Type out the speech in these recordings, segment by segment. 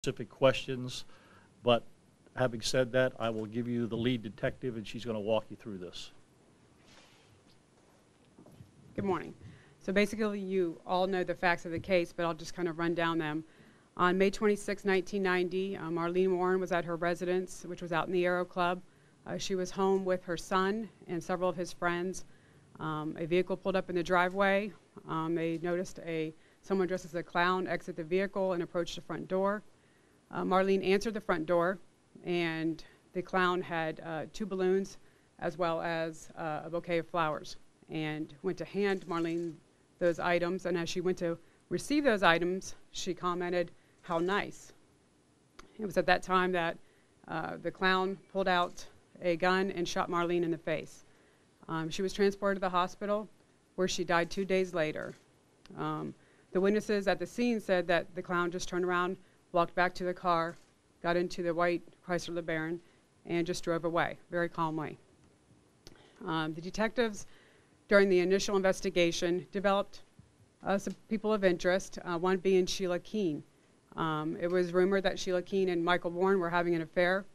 specific questions, but having said that, I will give you the lead detective, and she's going to walk you through this. Good morning. So basically, you all know the facts of the case, but I'll just kind of run down them. On May 26, 1990, Marlene Warren was at her residence, which was out in the Aero Club. She was home with her son and several of his friends. A vehicle pulled up in the driveway. They noticed someone dressed as a clown exit the vehicle and approach the front door. Marlene answered the front door, and the clown had 2 balloons as well as a bouquet of flowers, and went to hand Marlene those items. And as she went to receive those items, she commented, "How nice." It was at that time that the clown pulled out a gun and shot Marlene in the face. She was transported to the hospital, where she died 2 days later. The witnesses at the scene said that the clown just turned around, walked back to the car, got into the white Chrysler LeBaron, and just drove away very calmly. The detectives, during the initial investigation, developed some people of interest, one being Sheila Keene. It was rumored that Sheila Keene and Michael Warren were having an affair.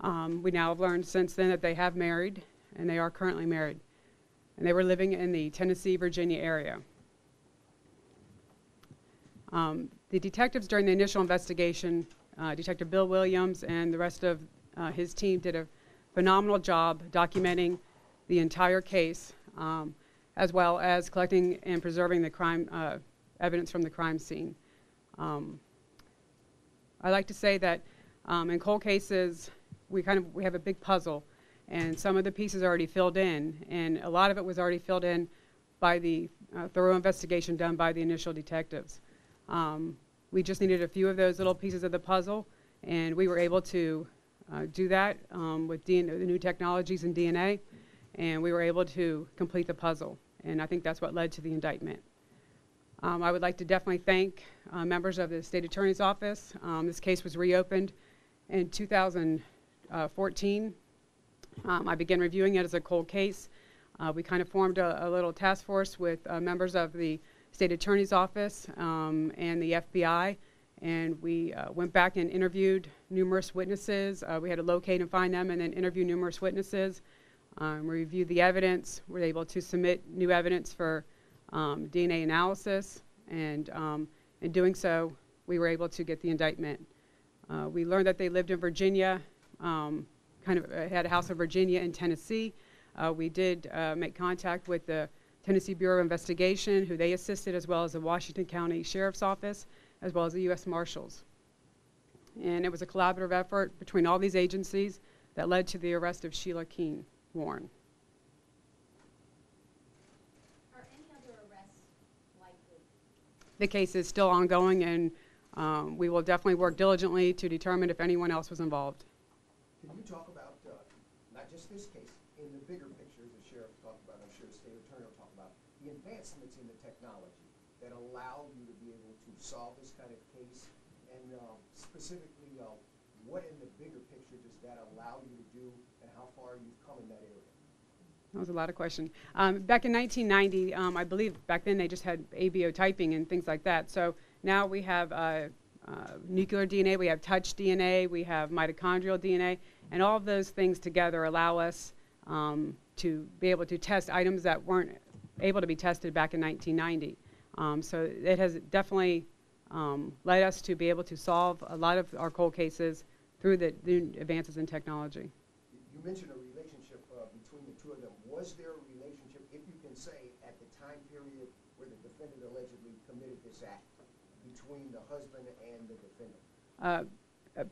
We now have learned since then that they have married, and they are currently married. And they were living in the Tennessee, Virginia area. The detectives during the initial investigation, Detective Bill Williams and the rest of his team, did a phenomenal job documenting the entire case, as well as collecting and preserving the crime evidence from the crime scene. I like to say that in cold cases, we have a big puzzle, and some of the pieces are already filled in, and a lot of it was already filled in by the thorough investigation done by the initial detectives. We just needed a few of those little pieces of the puzzle, and we were able to do that with the new technologies in DNA, and we were able to complete the puzzle, and I think that's what led to the indictment. I would like to definitely thank members of the State Attorney's Office. This case was reopened in 2014. I began reviewing it as a cold case. We kind of formed a little task force with members of the State Attorney's Office and the FBI, and we went back and interviewed numerous witnesses. We had to locate and find them and then interview numerous witnesses. We reviewed the evidence. We were able to submit new evidence for DNA analysis, and in doing so, we were able to get the indictment. We learned that they lived in Virginia, had a house in Virginia and Tennessee. We did make contact with the Tennessee Bureau of Investigation, who they assisted, as well as the Washington County Sheriff's Office, as well as the U.S. Marshals. And it was a collaborative effort between all these agencies that led to the arrest of Sheila Keene Warren. Are any other arrests likely? The case is still ongoing, and we will definitely work diligently to determine if anyone else was involved. Can you talk about, not just this case, in the bigger picture, the sheriff talked about, I'm sure the state attorney will talk about, the advancements in the technology that allow you to be able to solve this kind of case, and specifically, what in the bigger picture does that allow you to do, and how far you've come in that area? That was a lot of questions. Back in 1990, I believe back then they just had ABO typing and things like that. So now we have nuclear DNA, we have touch DNA, we have mitochondrial DNA, and all of those things together allow us to be able to test items that weren't able to be tested back in 1990. So it has definitely led us to be able to solve a lot of our cold cases through the advances in technology. You mentioned a relationship between the two of them. Was there a relationship, if you can say, at the time period where the defendant allegedly committed this act, between the husband and the defendant?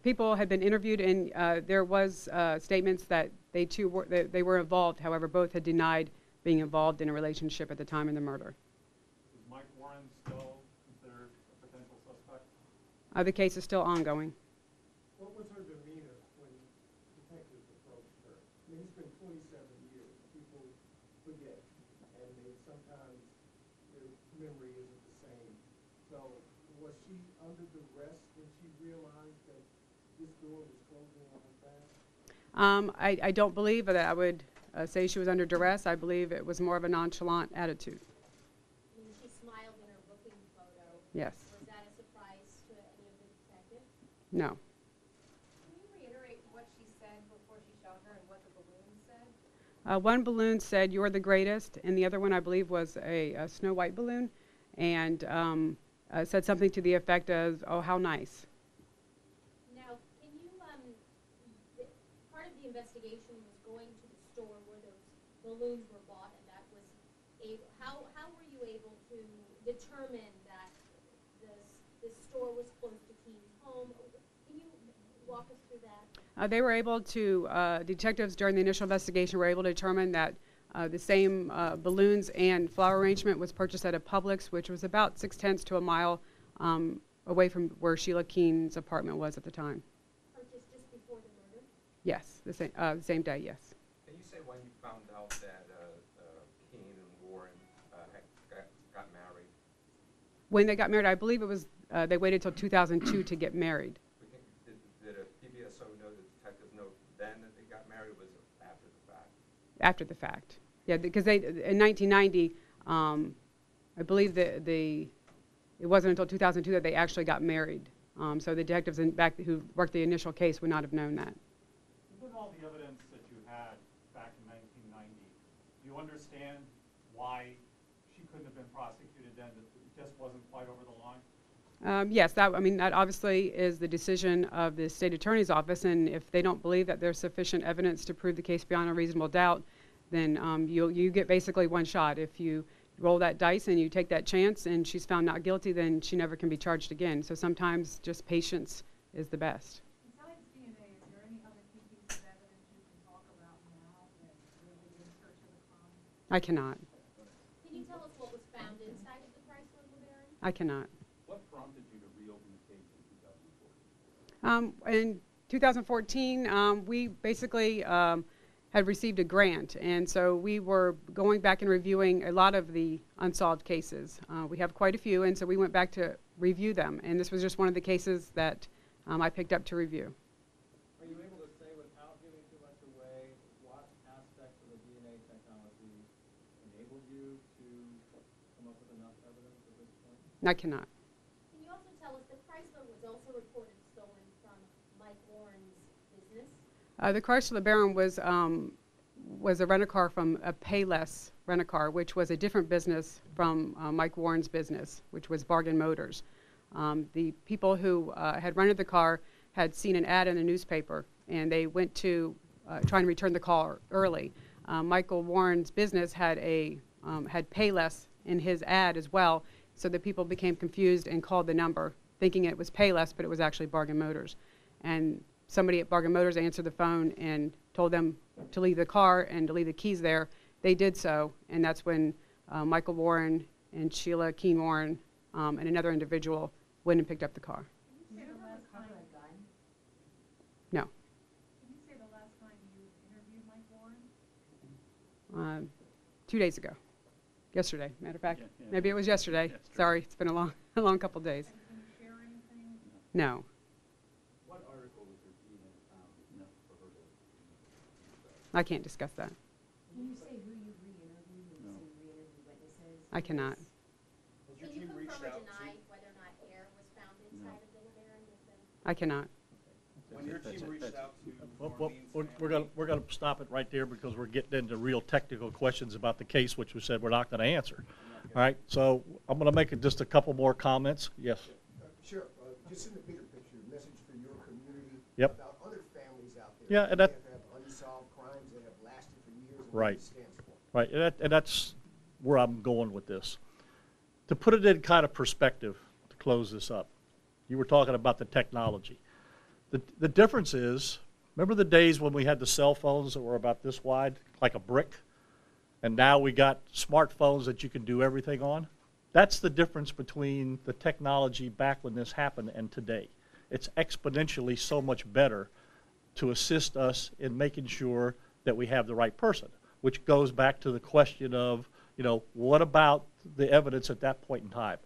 People had been interviewed, and there was statements that they were involved. However, both had denied being involved in a relationship at the time of the murder. Is Mike Warren still considered a potential suspect? The case is still ongoing. What was her demeanor when detectives approached her? I mean, it's been 27 years. People forget, and sometimes their memory isn't the same. So was she under duress when she realized that this door was closing on her back? I don't believe that I would say she was under duress. I believe it was more of a nonchalant attitude. I mean, she smiled in her booking photo. Yes. Was that a surprise to any of the detectives? No. Can you reiterate what she said before she shot her and what the balloon said? One balloon said, "You're the greatest," and the other one, I believe, was a Snow White balloon, and said something to the effect of, "Oh, how nice." Now, can you, part of the investigation was going to the store where those balloons were bought, and that was how were you able to determine that the store was close to Keen's home? Can you walk us through that? They were able to, detectives during the initial investigation were able to determine that the same balloons and flower arrangement was purchased at a Publix, which was about 6/10 to a mile away from where Sheila Keen's apartment was at the time. Purchased just before the murder? Yes, the same day, yes. Can you say when you found out that Keen and Warren got married? When they got married, I believe it was, they waited until 2002 to get married. Did a PBSO know, the detectives know then that they got married, or was it after the fact? After the fact. Yeah, because they, in 1990, I believe it wasn't until 2002 that they actually got married. So the detectives who worked the initial case would not have known that. Given all the evidence that you had back in 1990, do you understand why she couldn't have been prosecuted then? That it just wasn't quite over the line? Yes, that obviously is the decision of the state attorney's office, and if they don't believe that there's sufficient evidence to prove the case beyond a reasonable doubt, then you get basically one shot. If you roll that dice and you take that chance and she's found not guilty, then she never can be charged again. So sometimes just patience is the best. Besides DNA, is there any other key piece of evidence you can talk about now that really in search of the crime? I cannot. Can you tell us what was found inside of the Chrysler LeBaron? I cannot. What prompted you to reopen the case in 2014? In 2014, we basically had received a grant, and so we were going back and reviewing a lot of the unsolved cases. We have quite a few, and so we went back to review them, and this was just one of the cases that I picked up to review. Are you able to say, without giving too much away, what aspects of the DNA technology enabled you to come up with enough evidence at this point? I cannot. Can you also tell us the Chrysler was also reported stolen from Mike Warren's business? The Chrysler LeBaron was a rent-a-car from a Payless Rent-A-Car, which was a different business from Mike Warren's business, which was Bargain Motors. The people who had rented the car had seen an ad in the newspaper, and they went to try and return the car early. Michael Warren's business had had Payless in his ad as well, so the people became confused and called the number, thinking it was Payless, but it was actually Bargain Motors. And somebody at Bargain Motors answered the phone and told them to leave the car and to leave the keys there. They did so, and that's when Michael Warren and Sheila Keen Warren and another individual went and picked up the car. Can you say the last time? No. Can you say the last time you interviewed Mike Warren? 2 days ago. Yesterday, matter of fact. Yeah. Maybe it was yesterday. That's true. Sorry, it's been a long couple days. And can you share anything? No. What article was your DNA found for her to? I can't discuss that. Can you say who you re-interviewed and some re-interviewed witnesses? I cannot. Has your Can you team reached confirm or out to? deny whether or not air was found inside of the LeBaron with them? I cannot. When your team reached out to We're going to stop it right there because we're getting into real technical questions about the case, which we said we're not going to answer. All right, so I'm going to make just a couple more comments. Yes. Sheriff, just in the bigger picture, message for your community Yep. about other families out there. Yeah, and that that- have unsolved crimes that have lasted for years. And Right. what it stands for. Right, and that's where I'm going with this. To put it in kind of perspective, to close this up, you were talking about the technology. The difference is, remember the days when we had the cell phones that were about this wide, like a brick? And now we got smartphones that you can do everything on? That's the difference between the technology back when this happened and today. It's exponentially so much better to assist us in making sure that we have the right person, which goes back to the question of, what about the evidence at that point in time?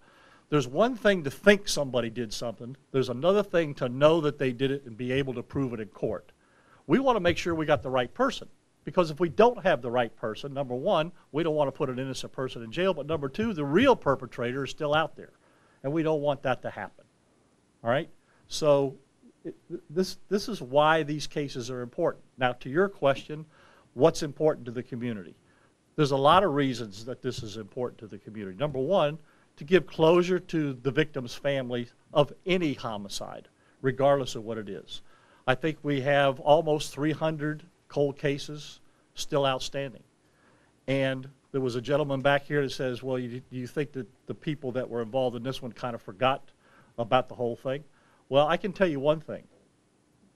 There's one thing to think somebody did something. There's another thing to know that they did it and be able to prove it in court. We want to make sure we got the right person, because if we don't have the right person, number one, we don't want to put an innocent person in jail, but number two, the real perpetrator is still out there, and we don't want that to happen. All right? So This is why these cases are important. Now, to your question, what's important to the community? There's a lot of reasons that this is important to the community. Number one, to give closure to the victim's family of any homicide, regardless of what it is. I think we have almost 300 cold cases still outstanding. And there was a gentleman back here that says, well, do you think that the people that were involved in this one kind of forgot about the whole thing? Well, I can tell you one thing.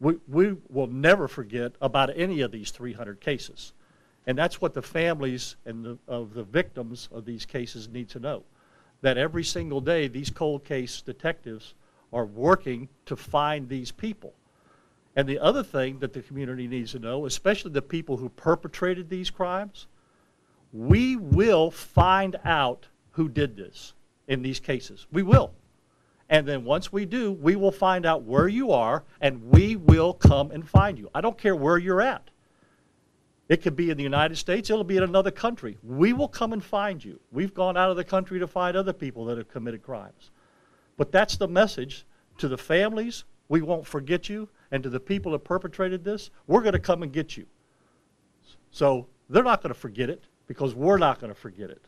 We will never forget about any of these 300 cases. And that's what the families of the victims of these cases need to know. That every single day, these cold case detectives are working to find these people. And the other thing that the community needs to know, especially the people who perpetrated these crimes, we will find out who did this in these cases. We will. And then once we do, we will find out where you are, and we will come and find you. I don't care where you're at. It could be in the United States. It'll be in another country. We will come and find you. We've gone out of the country to find other people that have committed crimes. But that's the message to the families. We won't forget you. And to the people that perpetrated this, we're going to come and get you. So they're not going to forget it because we're not going to forget it.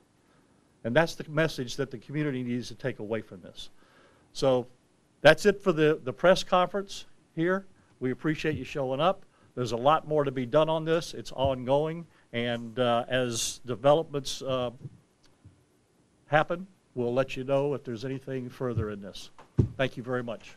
And that's the message that the community needs to take away from this. So that's it for the press conference here. We appreciate you showing up. There's a lot more to be done on this. It's ongoing. And as developments happen, we'll let you know if there's anything further in this. Thank you very much.